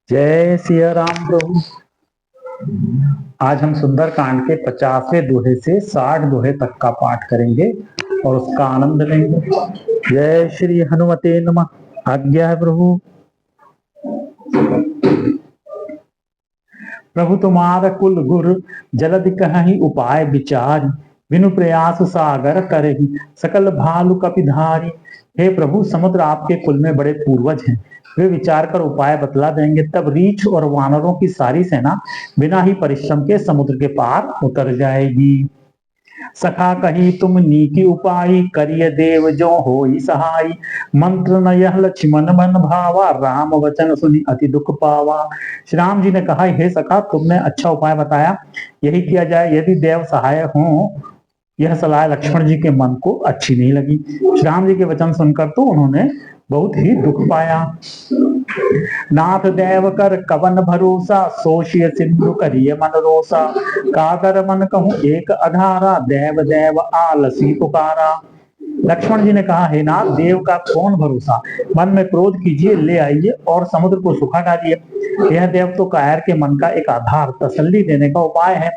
जय सिया राम प्रभु। आज हम सुंदर कांड के 50वें दोहे से 60 दोहे तक का पाठ करेंगे और उसका आनंद लेंगे। जय श्री हनुमते नमः। आज्ञा है प्रभु। प्रभु तुम्हारा कुल गुर जलधि कहि उपाय विचारी, बिनु प्रयास सागर करहि सकल भालु कपिधारी। हे प्रभु, समुद्र आपके कुल में बड़े पूर्वज हैं, वे विचार कर उपाय बतला देंगे, तब रीछ और वानरों की सारी सेना बिना ही परिश्रम के समुद्र के पार उतर जाएगी। सखा कही तुम नीकी उपाय, करिय देव जो होई सहाय। मंत्र न यह लक्ष्मण मन भावा, राम वचन सुनी अति दुख पावा। श्री राम जी ने कहा, हे सखा, तुमने अच्छा उपाय बताया, यही किया जाए। यदि देव सहाय हो। यह सलाह लक्ष्मण जी के मन को अच्छी नहीं लगी। श्री राम जी के वचन सुनकर तो उन्होंने बहुत ही दुख पाया। नाथ देव कर कवन भरोसा, सोशिय सिंधु करिय मन रोसा। काकर मन कहूं एक अधारा, देव देव आलसी पुकारा। लक्ष्मण जी ने कहा, हे नाथ, देव का कौन भरोसा, मन में क्रोध कीजिए, ले आइए और समुद्र को सुखा डालिए। यह देव तो कायर के मन का एक आधार, तसल्ली देने का उपाय है।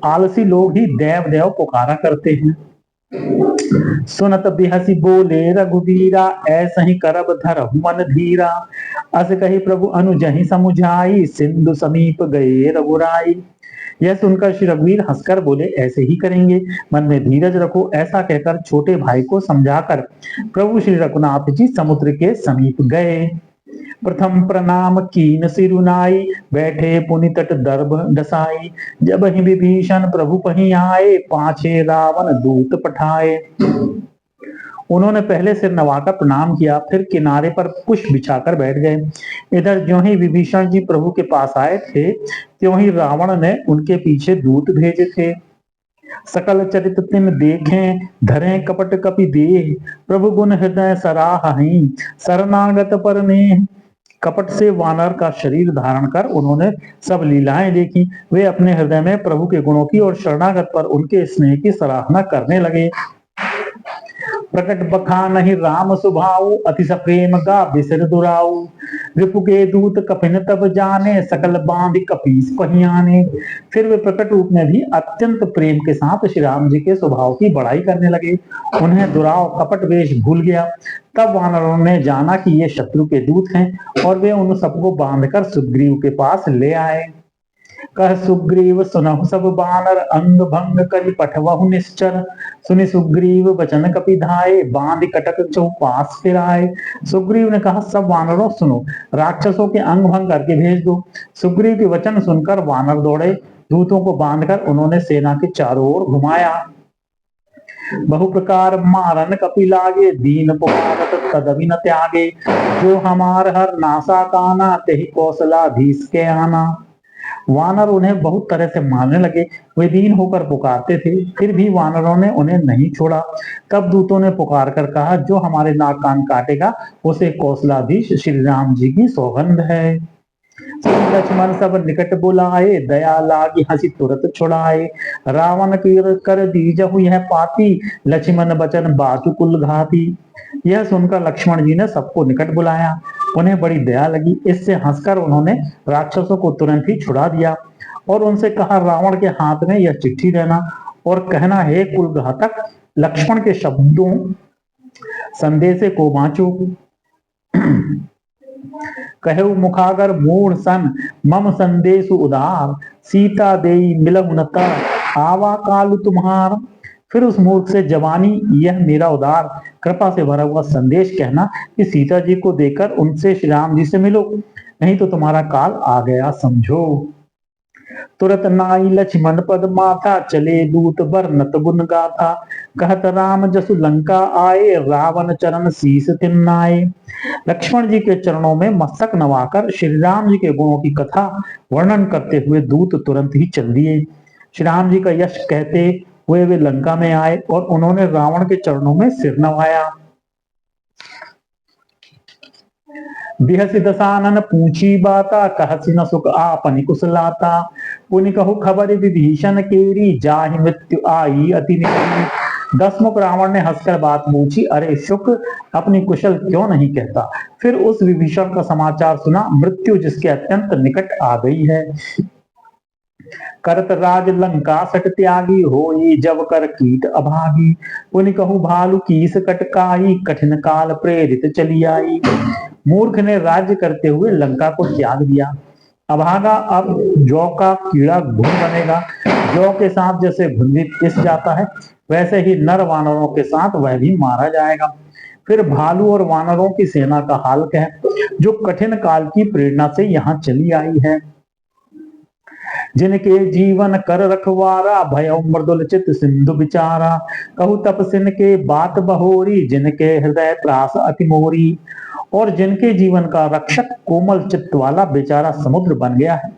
आलसी लोग ही देव देव पुकारा करते हैं। सुनत बिहसी बोले रघुवीरा, ऐसा ही करब धरहु मन धीरा। अस कही प्रभु अनुजहि समुझाई, सिंधु समीप गए रघुराई। यह सुनकर श्री रघुवीर हंसकर बोले, ऐसे ही करेंगे, मन में धीरज रखो। ऐसा कहकर छोटे भाई को समझाकर प्रभु श्री रघुनाथ जी समुद्र के समीप गए। प्रथम प्रणाम कीन सिरुनाई, बैठे पुनि तट दर्भ डसाई। जब ही विभीषण प्रभु पही आए, पाछे रावण दूत पठाए। उन्होंने पहले सिर नवाकर प्रणाम किया, फिर किनारे पर पुष्प बिछाकर बैठ गए। इधर ज्यों ही विभीषण जी प्रभु के पास आए थे, त्यों ही रावण ने उनके पीछे दूत भेजे थे। सकल चरित तिन देखें, धरे कपट कपि देह। प्रभु गुण हृदय सराहहि, शरणागत पर नेह। कपट से वानर का शरीर धारण कर उन्होंने सब लीलाएं देखी। वे अपने हृदय में प्रभु के गुणों की और शरणागत पर उनके स्नेह की सराहना करने लगे। प्रकट बखान ही राम सुभाऊ, अति सप्रेम गा बिसर दुराऊ। रिपु के दूत कपिन तब जाने, सकल बांध कपीस पहियाने। फिर वे प्रकट रूप में भी अत्यंत प्रेम के साथ श्री राम जी के स्वभाव की बड़ाई करने लगे। उन्हें दुराव कपट वेश भूल गया। तब वानरों ने जाना कि ये शत्रु के दूत हैं और वे उन सबको बांधकर सुग्रीव के पास ले आए। कह सुग्रीव सुनहु सब बानर, अंग भंग करि पठवहु निश्चर। सुनि सुग्रीव वचन कपि धाये, बांध कटक चौपास फिराए। सुग्रीव ने कहा, सब वानरों सुनो, राक्षसों के अंग भंग करके भेज दो। सुग्रीव के वचन सुनकर वानर दौड़े। दूतों को बांधकर उन्होंने सेना के चारों ओर घुमाया। बहु प्रकार मारन कपि लागे, दीन पुकारत तदभि न त्यागे। जो हमार हर नासा काना, तेहि कौशलाधीश के आना। वानर उन्हें बहुत तरह से मारने लगे। वे दीन होकर पुकारते थे, फिर भी वानरों ने उन्हें नहीं छोड़ा। तब दूतों ने पुकार कर कहा, जो हमारे नाक कान काटेगा उसे कौशलाधीश श्री राम जी की सौगंध है। लक्ष्मण सब निकट बुलाए, दया लागी हंसी तुरत छुड़ाए। रावण की कर दीजहु यह पाती, लक्ष्मण बचन बाचुकुल घाती। यह सुनकर लक्ष्मण जी ने सबको निकट बुलाया। उन्हें बड़ी दया लगी। इससे हंसकर उन्होंने राक्षसों को तुरंत ही छुड़ा दिया और उनसे कहा, रावण के हाथ में यह चिट्ठी देना और कहना, हे कुल घातक, लक्ष्मण के शब्दों संदेशे को बांचो। कहु मुखागर मूढ़ सन, मम संदेश उदार। सीता देई मिलहु न तर, आवा काल तुम्हार। फिर उस मूर्ख से, जवानी, यह मेरा उदार कृपा से भरा हुआ संदेश कहना कि सीता जी को देकर उनसे श्री राम जी से मिलो, नहीं तो तुम्हारा काल आ गया समझो। तुरत नाई लक्ष्मण पद माथा, चले दूत बरनत गुण गाथा। कहत राम जसु लंका आए, रावण चरण शीस तिन्नाए। लक्ष्मण जी के चरणों में मस्तक नवाकर श्री राम जी के गुणों की कथा वर्णन करते हुए दूत तुरंत ही चल दिए। श्री राम जी का यश कहते हुए वे लंका में आए और उन्होंने रावण के चरणों में सिर नवाया। बिहसी दसानन पूछी बाता, कहसी न सुख आपनि कुशलाता। पुनि कहु खबर विभीषण केरी, जाहि मृत्यु आई अति निकट। दसमुख रावण ने हंसकर बात पूछी, अरे शुक, अपनी कुशल क्यों नहीं कहता? फिर उस विभीषण का समाचार सुना, मृत्यु जिसके अत्यंत निकट आ गई है। करत राज लंका सट त्यागी, होई जब कर कीट अभागी। पुनि कहूँ भालू कीस कटकाई, कठिन काल प्रेरित चली आई। मूर्ख ने राज्य करते हुए लंका को त्याग दिया। अभागा अब जौ का कीड़ा घुन बनेगा। जौ के साथ जैसे घुन भी पिस जाता है, वैसे ही नर वानरों के साथ वह भी मारा जाएगा। फिर भालू और वानरों की सेना का हाल कह, जो कठिन काल की प्रेरणा से यहाँ चली आई है। जिनके जीवन कर रखवारा, भय मृदुल चित सिंधु बिचारा। कहु तपसिन के बात बहोरी, जिनके हृदय त्रास अति मोरी। और जिनके जीवन का रक्षक कोमल चित्त वाला बेचारा समुद्र बन गया है।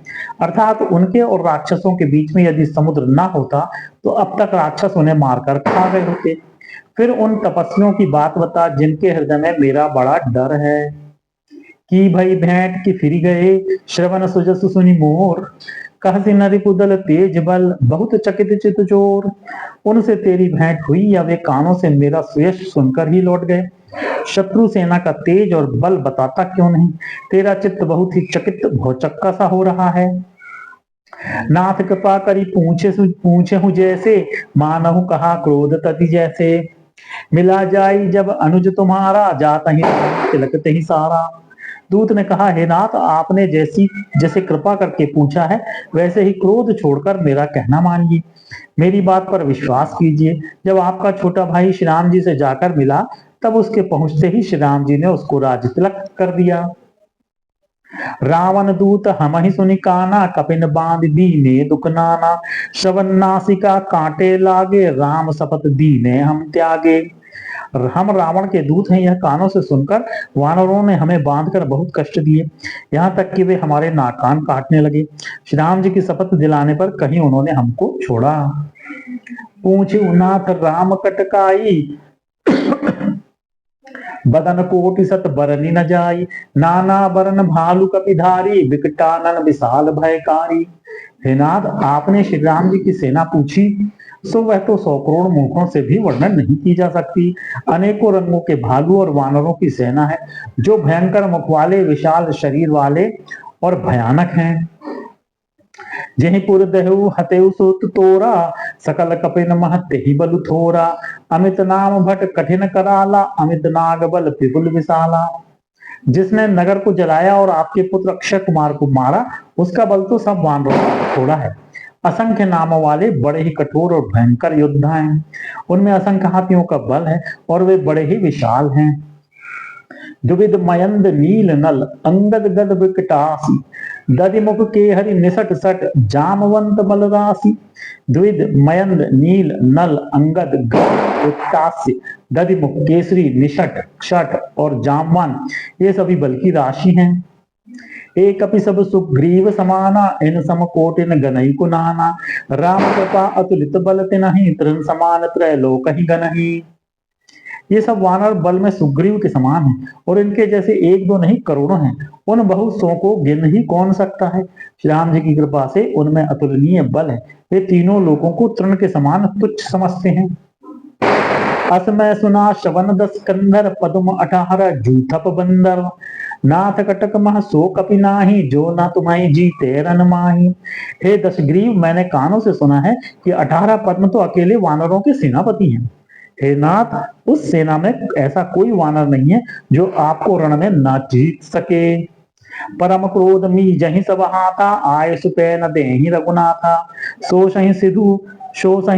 अर्थात उनके और राक्षसों के बीच में यदि समुद्र ना होता तो अब तक राक्षस उन्हें मारकर खा गए होते। फिर उन तपस्वियों की बात बता, जिनके हृदय में मेरा बड़ा डर है। कि भई भेंट की फिर गए, श्रवण सुजस सुनि मोर। कहसी नरि पुदल तेज बल, बहुत चकित चित चोर। उनसे तेरी भेंट हुई या वे कानों से मेरा सुयश सुनकर ही लौट गए? शत्रु सेना का तेज और बल बताता क्यों नहीं? तेरा चित्त बहुत ही चकित भौचक्का सा हो रहा है। नाथ कृपा करी पूछे हूँ जैसे, मानहु कहा क्रोध तति जैसे। मिला जाई जब अनुज तुम्हारा, जाता ही तिलकते ही सारा। दूत ने कहा, हे नाथ, आपने जैसे कृपा करके पूछा है, वैसे ही क्रोध छोड़कर मेरा कहना मानिए। मेरी बात पर विश्वास कीजिए। जब आपका छोटा भाई श्री राम जी से जाकर मिला, तब उसके पहुंचते ही श्री राम जी ने उसको राज तिलक कर दिया। रावण दूत हम ही सुनि काना, कपिन बांध दीने दुख नाना। श्रवण नासिका कांटे लागे, राम शपथ दीने हम त्यागे। हम रावण के दूत हैं, यह कानों से सुनकर वानरों ने हमें बांधकर बहुत कष्ट दिए, यहाँ तक कि वे हमारे नाक कान काटने लगे। श्री राम जी की शपथ दिलाने पर कहीं उन्होंने हमको छोड़ा। पूछे नाथ राम कटकाई, बदन कोटि सत बरनी न जाई। नाना बरन भालू कपिधारी, विकटानन विशाल भयकारी। हे नाथ, आपने श्री राम जी की सेना पूछी, सो वह तो 100 करोड़ मुखों से भी वर्णन नहीं की जा सकती। अनेकों रंगों के भालू और वानरों की सेना है, जो भयंकर मुख वाले, विशाल शरीर वाले और भयानक हैं। जहि पुर देहु हतेउ सुत तोरा, सकल कपिन महत्य ही बलु थोरा। अमित नाम भट कठिन कराला, अमित नाग बल त्रिपुल विशाला। जिसने नगर को जलाया और आपके पुत्र अक्षय कुमार को मारा, उसका बल तो सब वानरों का थोड़ा है। असंख्य नामों वाले बड़े ही कठोर और भयंकर योद्धा हैं। उनमें असंख्य हाथियों का बल है और वे बड़े ही विशाल हैं। द्विविध मयंद नील नल, अंगद गद विकटासी। दधिमुख के हरि निसट सट, जामवंत बलराशि। द्विविध मयंद नील नल अंगद गद विकटासी, दधिमुख केसरी निषट क्षट और जामवन, ये सभी बल की राशि हैं। एक अपि सब सुग्रीव समाना, इन सम कोटिन गनई कुनाना। राम कृपा अतुलित बल तिनहि, तृण समान त्रैलोक ही गनहि। ये सब वानर बल में सुग्रीव के समान हैं और इनके जैसे एक दो नहीं करोड़ों हैं। उन बहुत सौ को गिन ही कौन सकता है। श्री राम जी की कृपा से उनमें अतुलनीय बल है। वे तीनों लोगों को तृण के समान तुच्छ समझते हैं। असमय सुना श्रवण 10 कंधर, पद्म 18 जूथप बंदर। नाथ कटक मह सो कपि नाही, जो ना तुम्हारी जीते रन माही। हे दशग्रीव, मैंने कानों से सुना है कि 18 पद्म तो अकेले वानरों के सेनापति हैं। हे नाथ, उस सेना में ऐसा कोई वानर नहीं है जो आपको रण में न जीत सके। परम क्रोध मी जहि सब हाथा, आय सुपै न देहि रघुनाथा। सो सहि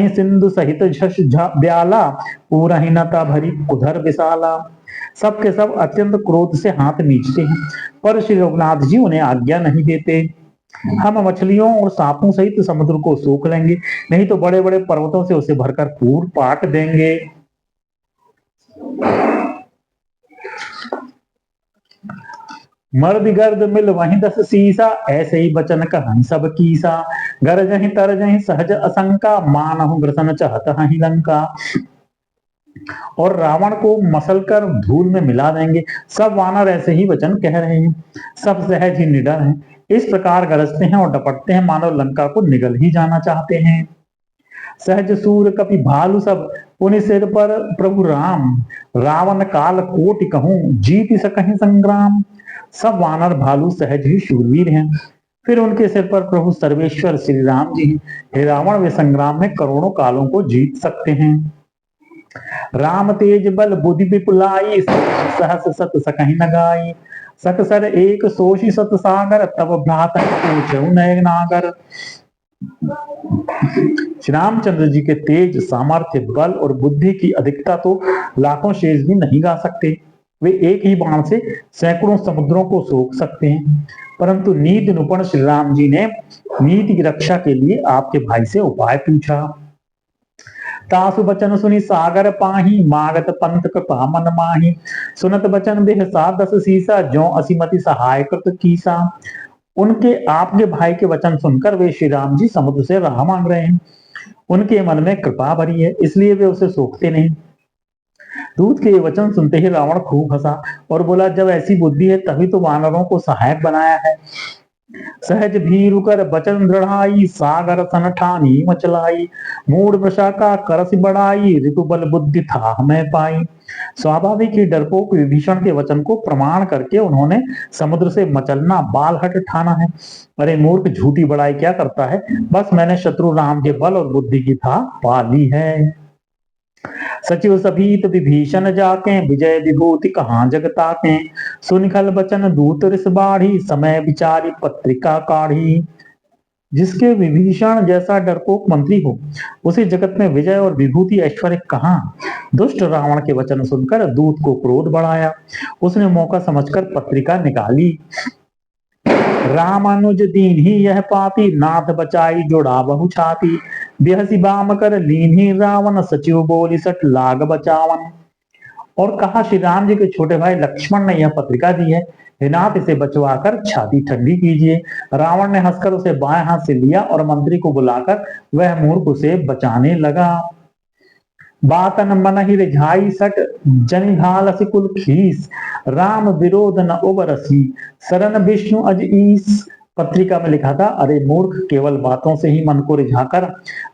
सिंधु सहित झस ब्याला, पूरहि न ता भरी उधर विशाला। सबके सब अत्यंत क्रोध से हाथ नीचते हैं, पर श्री रघुनाथ जी उन्हें आज्ञा नहीं देते। हम मछलियों और सांपों सहित समुद्र को सोख लेंगे, नहीं तो बड़े बड़े पर्वतों से उसे भरकर पूर पाट देंगे। मर्द गर्द मिल वहीं 10 सीसा, ऐसे ही बचन कहन सब कीसा। गरजहि तरजहि सहज असंका, मानहु ग्रसन चाहत हहि लंका। और रावण को मसल कर धूल में मिला देंगे। सब वानर ऐसे ही वचन कह रहे हैं, सब सहज ही निडर हैं। इस प्रकार गरजते हैं और डपटते हैं, मानो लंका को निगल ही जाना चाहते हैं। सहज सूर कपि भालु सब पुनि सिर पर प्रभु राम, रावण काल कोटि कहूं जीत सकहि संग्राम। सब वानर भालू सहज ही शूरवीर हैं, फिर उनके सिर पर प्रभु सर्वेश्वर श्री राम जी हैं। हे रावण, वे संग्राम में करोड़ों कालों को जीत सकते हैं। राम तेज बल बुद्धि विपुलाई, सहस सत सकहि न गाई। सकसर एक सोषि सत सागर, तब भ्रात पूछऊ नय नागर। श्री रामचंद्र जी के तेज, सामर्थ्य, बल और बुद्धि की अधिकता तो लाखों शेष भी नहीं गा सकते। वे एक ही बाण से सैकड़ों समुद्रों को सोख सकते हैं। परंतु नीति निपुण श्री राम जी ने नीति की रक्षा के लिए आपके भाई से उपाय पूछा। तासु बचन सुनी सागर पाही, मागत पंथ कृपा मन माही। सुनत बचन बिहसा दस सीसा, ज्यों असीमति सहाय कृत कीसा। उनके आपके भाई के वचन सुनकर वे श्री राम जी समुद्र से राह मांग रहे हैं। उनके मन में कृपा भरी है, इसलिए वे उसे सोखते नहीं। दूत के ये वचन सुनते ही रावण खूब हंसा और बोला, जब ऐसी बुद्धि है तभी तो वानरों को सहायक बनाया है। सहज भीरु कर बचन दृढ़ाई, सागर सन ठानी मचलाई। मूड वृषा का करस बढ़ाई, ऋतु बल बुद्धि था हमें पाई। स्वाभाविक ही डरपोक विभीषण के वचन को प्रमाण करके उन्होंने समुद्र से मचलना बालहट ठाना है। अरे मूर्ख, झूठी बड़ाई क्या करता है, बस मैंने शत्रु राम के बल और बुद्धि की था पा ली है। सचिव सभीत विभीषण जाके, विजय विभूति कहाँ जगता के। सुनिखल बचन दूत रिस बाढ़ी, समय विचारी पत्रिका काढ़ी। जिसके विभीषण जैसा डरपोक मंत्री हो, उसे जगत में विजय और विभूति ऐश्वर्य कहाँ। दुष्ट रावण के वचन सुनकर दूत को क्रोध बढ़ाया। उसने मौका समझकर पत्रिका निकाली। रामानुज दीन ही यह पाती, नाथ बचाई जोड़ा बहु छाती। बेहसी बाम कर लीन ही रावण, सचिव बोली सट लाग बचावन। और कहा, श्री राम जी के छोटे भाई लक्ष्मण ने यह पत्रिका दी है, हे नाथ इसे बचवाकर छाती ठंडी कीजिए। रावण ने हंसकर उसे बाएं हाथ से लिया और मंत्री को बुलाकर वह मूर्ख उसे बचाने लगा। बातन मन ही रिझाई सट, जनिघाल कुल खीस। राम विरोध न उबरसी, शरण विष्णु अज ईस। पत्रिका में लिखा था, अरे मूर्ख, केवल बातों से ही मन को रिझाकर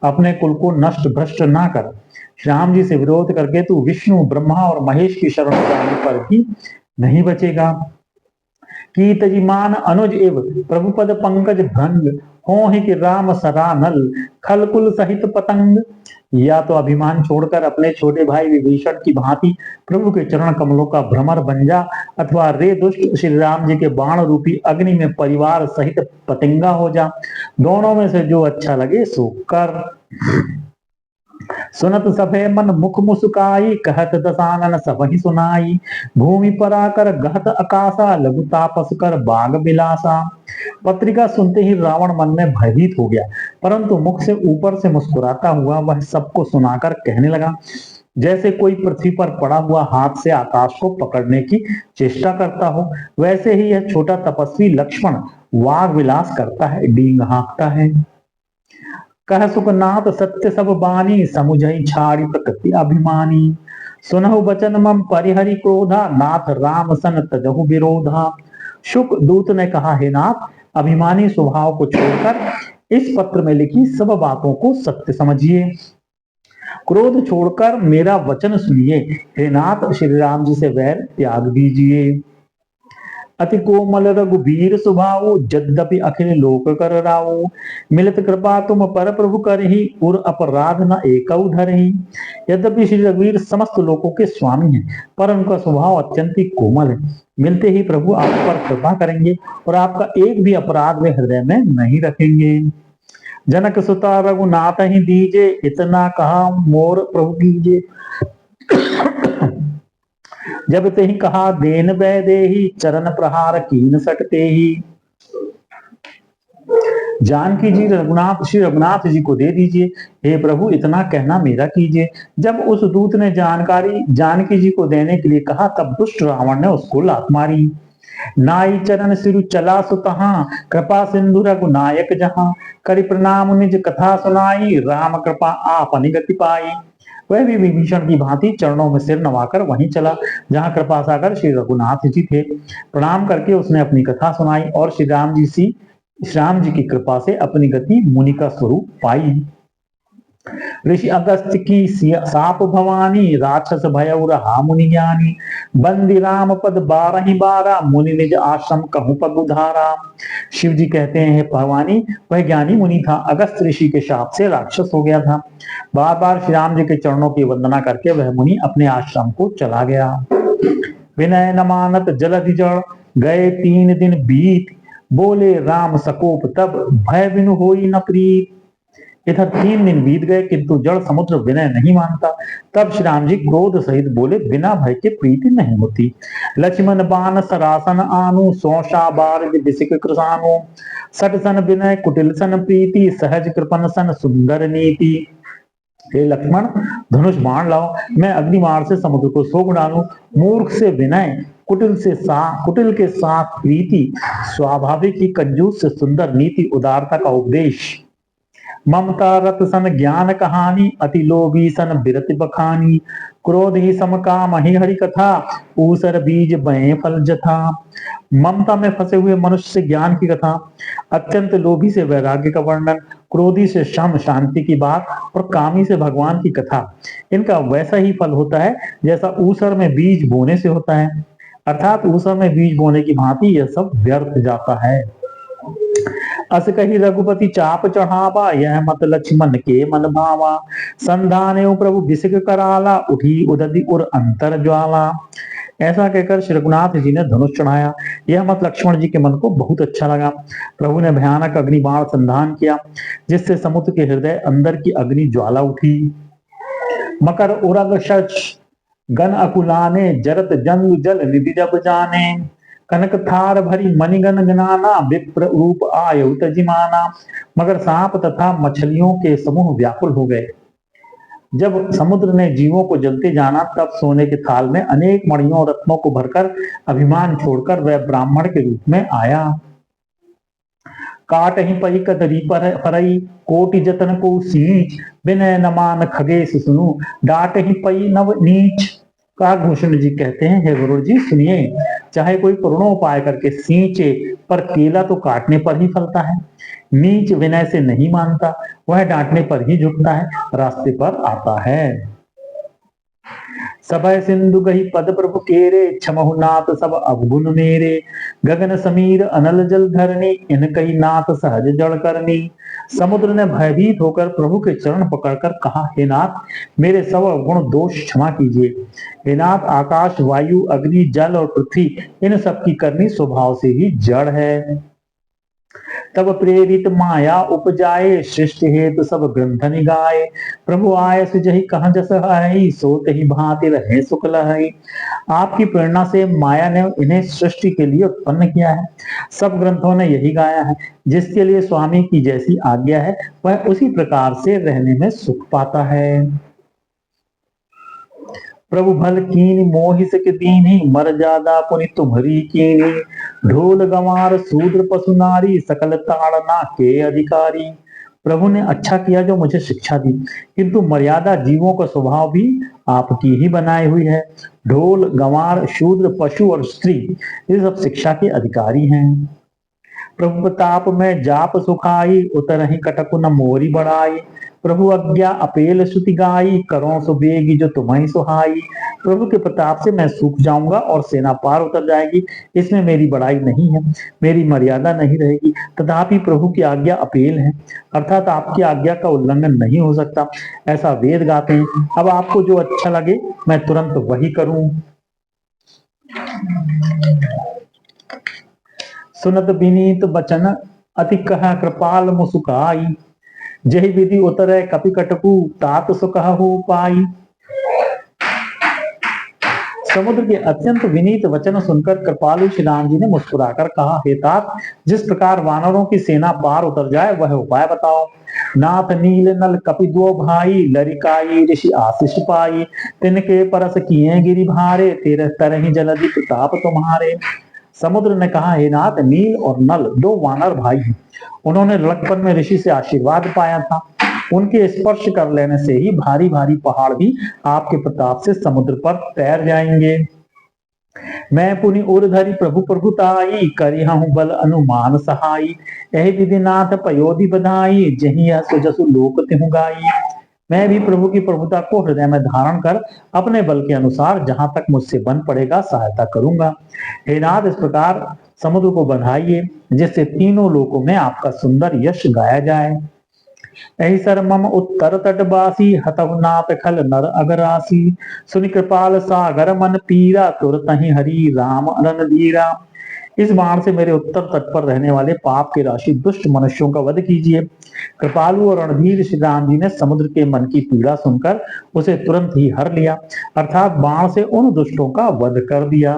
अपने कुल को नष्ट भ्रष्ट ना कर। श्याम जी से विरोध करके तू विष्णु, ब्रह्मा और महेश की शरण जाने पर भी नहीं बचेगा। की तजिमान अनुज एव, प्रभुपद पंकज भंग। हो ही कि राम सरानल, खलकुल सहित पतंग। या तो अभिमान छोड़कर अपने छोटे भाई विभीषण की भांति प्रभु के चरण कमलों का भ्रमर बन जा, अथवा रे दुष्ट श्री राम जी के बाण रूपी अग्नि में परिवार सहित पतंगा हो जा। दोनों में से जो अच्छा लगे सो कर। सुनत सभे मन मुख मुस्काई, कहत दसानन सबहि सुनाई। भूमि पराकर गहत आकाशा, लघु तापस कर बाग बिलासा। पत्रिका सुनते ही रावण मन में भयभीत हो गया, परंतु मुख से ऊपर से मुस्कुराता हुआ वह सबको सुनाकर कहने लगा, जैसे कोई पृथ्वी पर पड़ा हुआ हाथ से आकाश को पकड़ने की चेष्टा करता हो, वैसे ही यह छोटा तपस्वी लक्ष्मण वाग विलास करता है, डींग हाँकता है। कह सुखनाथ सत्य सब बानी, समुझई छाड़ी प्रकृति अभिमानी। सुनहु बचन मम परिहरि क्रोधा, नाथ राम सन तजहु विरोधा। शुक दूत ने कहा, हे नाथ, अभिमानी स्वभाव को छोड़कर इस पत्र में लिखी सब बातों को सत्य समझिए। क्रोध छोड़कर मेरा वचन सुनिए। हे नाथ, श्री राम जी से वैर त्याग दीजिए। अति कोमल रघुबीर सुभाऊ, यद्यपि अखिल लोक कर राऊ। मिलत कृपा तुम पर प्रभु करहि, उर अपराध न एकौ धरहि। यद्यपि श्री रघुवीर समस्त लोकों के स्वामी हैं, पर उनका स्वभाव अत्यंत ही कोमल है। मिलते ही प्रभु आप पर कृपा करेंगे और आपका एक भी अपराध वे हृदय में नहीं रखेंगे। जनक सुता रघुनाथ ही दीजे, इतना कहा मोर प्रभु कीजे। जब ते ही कहा देन वै देही, चरण प्रहार कीन सटते ही। जानकी जी श्री रघुनाथ जी को दे दीजिए, हे प्रभु इतना कहना मेरा कीजिए। जब उस दूत ने जानकारी जानकी जी को देने के लिए कहा, तब दुष्ट रावण ने उसको लात मारी। नाई चरण सिरु चला सुतहा, कृपा सिंधु रघुनायक जहां। करि प्रणाम निज कथा सुनाई, राम कृपा आपनि गति पाई। वह भी विभीषण की भांति चरणों में सिर नवाकर वहीं चला जहां कृपा सागर श्री रघुनाथ जी थे। प्रणाम करके उसने अपनी कथा सुनाई और श्री राम जी की कृपा से अपनी गति मुनि का स्वरूप पाई। ऋषि अगस्त्य की साप भवानी, राक्षस भयउ रहा मुनि ज्ञानी। बंदी राम पद 12 मुनि निज आश्रम कहूँ पग उधारा। शिव जी कहते हैं, हे भवानी, वह ज्ञानी मुनि था, अगस्त ऋषि के शाप से राक्षस हो गया था। बार बार श्री राम जी के चरणों की वंदना करके वह मुनि अपने आश्रम को चला गया। विनय न मानत जलधि जड़, गए 3 दिन बीत, बोले राम सकोप तब, भय बिनु होई न प्रीत। इधर 3 दिन बीत गए किंतु जड़ समुद्र विनय नहीं मानता। तब श्री राम जी क्रोध सहित बोले, बिना भय के प्रीति नहीं होती। लक्ष्मण बान सरासन आनु, सौषा बारद बिसिक कृसानु। सट सन विनय कुटिल सन प्रीति, सहज कृपन सन सुंदर नीति। हे लक्ष्मण, धनुष बाण लाओ, मैं अग्निमार से समुद्र को सोख डालूं। मूर्ख से विनय, कुटिल के साथ प्रीति, स्वाभाविक ही कंजूस से सुंदर नीति, उदारता का उपदेश। ममता रत सन ज्ञान कहानी, अति लोभी सन बिरति बखानी। क्रोध ही समकाम ही हरि कथा, ऊसर बीज बए फल जथा। ममता में फंसे हुए मनुष्य से ज्ञान की कथा, अत्यंत लोभी से वैराग्य का वर्णन, क्रोधी से शम शांति की बात, और कामी से भगवान की कथा। इनका वैसा ही फल होता है जैसा ऊसर में बीज बोने से होता है, अर्थात ऊसर में बीज बोने की भांति यह सब व्यर्थ जाता है। अस कही रघुपति चाप चढ़ावा, यह मत लक्ष्मण के मन भावा। संधाने प्रभु बिसिक कराला, उठी उदधि उर अंतर ज्वाला। ऐसा कहकर श्री रघुनाथ जी ने धनुष चढ़ाया। यह मत लक्ष्मण जी के मन को बहुत अच्छा लगा। प्रभु ने भयानक अग्निबाण संधान किया, जिससे समुद्र के हृदय अंदर की अग्नि ज्वाला उठी। मकर उरग शच गन अकुलाने, जरत जंग जल निधि जब जाने। कनक थार भरी मणिगन गनाना, विप्र रूप आयु तजिमाना। मगर सांप तथा मछलियों के समूह व्याकुल हो गए। जब समुद्र ने जीवों को जलते जाना, तब सोने के थाल में अनेक मणियों और रत्नों को भरकर अभिमान छोड़कर वह ब्राह्मण के रूप में आया। काट ही पई कदरी फरई, कोटि जतन को सींच। विनय न मान खगेश सुनु, डाट ही पई नव नीच। काकभूषण जी कहते हैं, हे गुरु जी सुनिए, चाहे कोई करुणोपाय करके सींचे, पर केला तो काटने पर ही फलता है। नीच विनय से नहीं मानता, वह डांटने पर ही झुकता है, रास्ते पर आता है। सभय सिंधु गही पद प्रभु केरे, क्षमहु नाथ सब अवगुण मेरे। गगन समीर अनल जल धरनी, इन कही नाथ सहज जड़ करनी। समुद्र ने भयभीत होकर प्रभु के चरण पकड़कर कहा, हे नाथ, मेरे सब अवगुण दोष क्षमा कीजिए। हे नाथ, आकाश वायु अग्नि जल और पृथ्वी, इन सब की करनी स्वभाव से ही जड़ है। तब प्रेरित माया उपजाए, सृष्टि हेतु सब ग्रंथ निगाए। प्रभु आय सुजहि कहाँ जस है, सोत ही भांति रहे सुकल है। आपकी प्रेरणा से माया ने इन्हें सृष्टि के लिए उत्पन्न किया है। सब ग्रंथों ने यही गाया है, जिसके लिए स्वामी की जैसी आज्ञा है, वह उसी प्रकार से रहने में सुख पाता है। प्रभु भल कीनी मोहि सक दीनी, मर जादा पुनि तुम्हरी कीनी। ढोल गंवार शूद्र पशु नारी, सकल ताड़ना के अधिकारी। प्रभु ने अच्छा किया जो मुझे शिक्षा दी, किंतु मर्यादा जीवों का स्वभाव भी आपकी ही बनाई हुई है। ढोल गंवार शूद्र पशु और स्त्री, ये सब शिक्षा के अधिकारी हैं। प्रभु प्रताप में जाप सुखाई, उतर ही कटकु न मोरी बढ़ाई। प्रभु आज्ञा अपेल सुति गाई, करो सुबेगी जो तुम्हें सुहाई। प्रभु के प्रताप से मैं सूख जाऊंगा और सेना पार उतर जाएगी, इसमें मेरी बड़ाई नहीं है, मेरी मर्यादा नहीं रहेगी। तथापि प्रभु की आज्ञा अपेल है, अर्थात आपकी आज्ञा का उल्लंघन नहीं हो सकता, ऐसा वेद गाते हैं। अब आपको जो अच्छा लगे मैं तुरंत वही करूं। सुनत विनीत बचन अति कह, कृपाल मुसुकाई। जय विधि उतरे कपि कटकु, तात सुकहु पाई। समुद्र के अत्यंत विनीत वचन सुनकर कृपालु श्री राम जी ने मुस्कुराकर कहा, हे तात, जिस प्रकार वानरों की सेना पार उतर जाए वह उपाय बताओ। नाथ नील नल कपि दो भाई, लरिकाई ऋषि आशीष पाई। तिनके परस किए गिरि भारे, तेरे तरहि जलधि प्रताप तुम्हारे। समुद्र ने कहा, हे नाथ, नील और नल 2 वानर भाई हैं। उन्होंने लड़कपन में ऋषि से आशीर्वाद पाया था। उनके स्पर्श कर लेने से ही भारी भारी पहाड़ भी आपके प्रताप से समुद्र पर तैर जाएंगे। मैं पुनि उर्धरि प्रभु प्रभुताई, करिहु बल अनुमान सहाई। एहि विधि नाथ पयोधि बधाई, जहि सुजसु लोक तिहु गाई। मैं भी प्रभु की प्रभुता को हृदय में धारण कर अपने बल के अनुसार जहां तक मुझसे बन पड़ेगा सहायता करूंगा। हे नाथ, इस प्रकार समुद्र को बंधाइए जिससे तीनों लोकों में आपका सुंदर यश गाया जाए। ऐसर मम उत्तर तटवासी हतव नाथ खल नर अगरासी, सुनि कृपाल सागर मन पीरा तुरत ही हरि राम रणधीरा। इस बाण से मेरे उत्तर तट पर रहने वाले पाप के राशि दुष्ट मनुष्यों का वध कीजिए। कृपालु और रणधीर श्री राम जी ने समुद्र के मन की पीड़ा सुनकर उसे तुरंत ही हर लिया, अर्थात बाण से उन दुष्टों का वध कर दिया।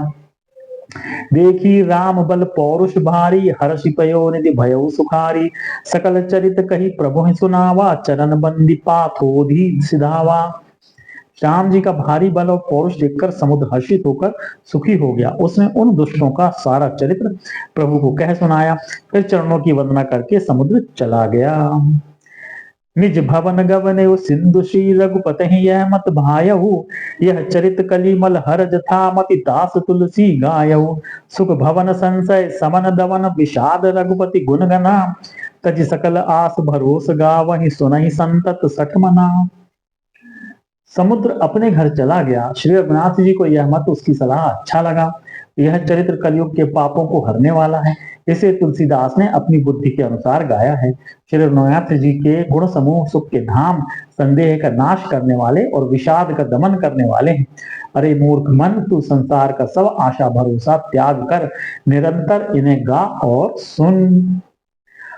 देखी राम बल पौरुष भारी, हर्षि पयो निधि भयो सुखारी, सकल चरित कही प्रभु सुनावा, चरण बंदी पाथोधि सिधावा। राम जी का भारी बल और पौरुष देखकर समुद्र हर्षित होकर सुखी हो गया। उसने उन दुष्टों का सारा चरित्र प्रभु को कह सुनाया, फिर चरणों की वंदना करके समुद्र चला गया। निज भवन गवने सिंधु श्री रघुपति यह मत भायहु, यह चरित कलिमल हरज था मति दास तुलसी गायहु। सुख भवन संशय समन दवन विषाद रघुपति गुण गना, तज सकल आस भरोस गावहि सुनहि संतत सठ मना। समुद्र अपने घर चला गया। श्री रघुनाथ जी को यह मत उसकी सलाह अच्छा लगा। यह चरित्र कलयुग के पापों को हरने वाला है, इसे तुलसीदास ने अपनी बुद्धि के अनुसार गाया है। श्री रघुनाथ जी के गुण समूह सुख के धाम, संदेह का नाश करने वाले और विषाद का दमन करने वाले हैं। अरे मूर्ख मन, तू संसार का सब आशा भरोसा त्याग कर निरंतर इन्हें गा और सुन।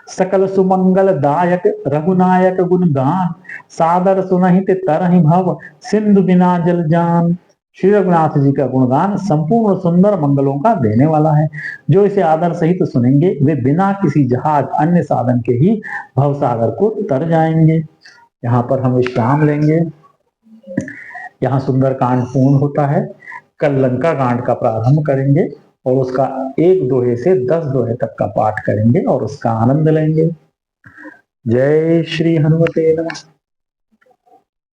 सकल सुमंगल दायक रघुनायक गुण गान, सादर सुनहित तरहि भव सिंधु बिना जल जान। श्री रघुनाथ जी का गुणगान संपूर्ण सुंदर मंगलों का देने वाला है। जो इसे आदर सहित सुनेंगे वे बिना किसी जहाज अन्य साधन के ही भवसागर को तर जाएंगे। यहाँ पर हम विश्राम लेंगे। यहाँ सुंदर कांड पूर्ण होता है। कल लंका कांड का प्रारंभ करेंगे और उसका 1 दोहे से 10 दोहे तक का पाठ करेंगे और उसका आनंद लेंगे। जय श्री हनुमते नमः।